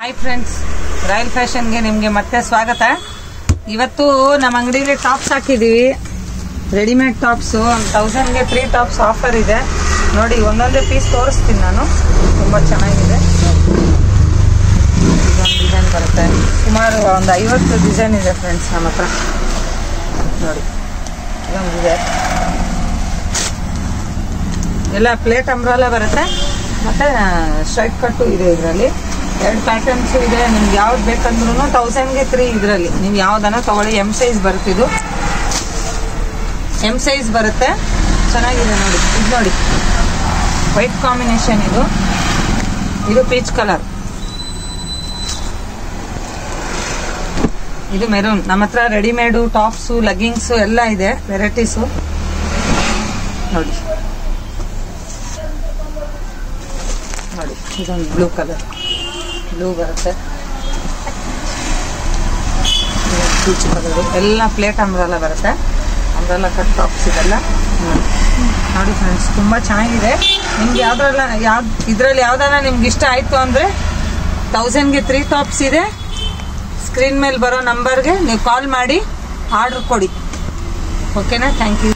Hi friends, royal ಫ್ಯಾಷನ್ಗೆ ನಿಮಗೆ ಮತ್ತೆ ಸ್ವಾಗತ. ಇವತ್ತು ನಮ್ಮ ಅಂಗಡಿಲಿ ಟಾಪ್ಸ್ ಹಾಕಿದೀವಿ, ರೆಡಿಮೇಡ್ ಟಾಪ್ಸ್. 1000ಗೆ 3 ಟಾಪ್ಸ್ ಆಫರ್ ಇದೆ. ನೋಡಿ, ಒಂದೊಂದೇ ಪೀಸ್ ತೋರಿಸ್ತೀನಿ ನಾನು. ತುಂಬ ಚೆನ್ನಾಗಿದೆ. ಇದೊಂದು ಡಿಸೈನ್ ಬರುತ್ತೆ. ಸುಮಾರು ಒಂದು 50 ಡಿಸೈನ್ ಇದೆ ಫ್ರೆಂಡ್ಸ್ ನಮ್ಮ ಹತ್ರ. ನೋಡಿ, ಇದೊಂದಿದೆ. ಎಲ್ಲ ಪ್ಲೇಟ್ ಅಂಬ್ರೆಲಾ ಬರುತ್ತೆ, ಮತ್ತೆ ಸ್ಟ್ರೈಟ್ ಕಟ್ಟು ಇದೆ. ಇದರಲ್ಲಿ 2 ಪ್ಯಾಟರ್ನ್ಸ್ ಇದೆ. ನಿಮ್ಗೆ ಯಾವ್ದು ಬೇಕಂದ್ರೂ 1000ಗೆ 3 ಇದರಲ್ಲಿ ನೀವು ಯಾವ್ದನ್ನ ತಗೊಳ್ಳಿ. ಎಮ್ ಸೈಜ್ ಬರುತ್ತಿದ್ದು, ಎಮ್ ಸೈಜ್ ಬರುತ್ತೆ. ಚೆನ್ನಾಗಿದೆ ನೋಡಿ. ಇದು ನೋಡಿ, ವೈಟ್ ಕಾಂಬಿನೇಷನ್. ಇದು ಪೀಚ್ ಕಲರ್, ಇದು ಮೆರೂನ್. ನಮ್ಮ ಹತ್ರ ರೆಡಿಮೇಡು ಟಾಪ್ಸು, ಲೆಗ್ಗಿಂಗ್ಸು ಎಲ್ಲ ಇದೆ, ವೆರೈಟೀಸು. ನೋಡಿ ನೋಡಿ, ಇದೊಂದು ಬ್ಲೂ ಕಲರ್, ಬ್ಲೂ ಬರುತ್ತೆ. ಪೀಚ್ ಕಲರು ಎಲ್ಲ ಪ್ಲೇಟ್ ಅಂಬ್ರೆಲಾ ಬರುತ್ತೆ. ಅಂಬ್ರೆಲಾ ಕಟ್ ಟಾಪ್ಸ್ ಇದೆಲ್ಲ ನೋಡಿ ಫ್ರೆಂಡ್ಸ್, ತುಂಬ ಚೆನ್ನಾಗಿದೆ. ನಿಮ್ಗೆ ಇದರಲ್ಲಿ ಯಾವ್ದಾರ ನಿಮ್ಗೆ ಇಷ್ಟ ಆಯಿತು ಅಂದರೆ 1000ಗೆ 3 ಟಾಪ್ಸ್ ಇದೆ. ಸ್ಕ್ರೀನ್ ಮೇಲೆ ಬರೋ ನಂಬರ್ಗೆ ನೀವು ಕಾಲ್ ಮಾಡಿ ಆರ್ಡರ್ ಕೊಡಿ. ಓಕೆನಾ? Thank you.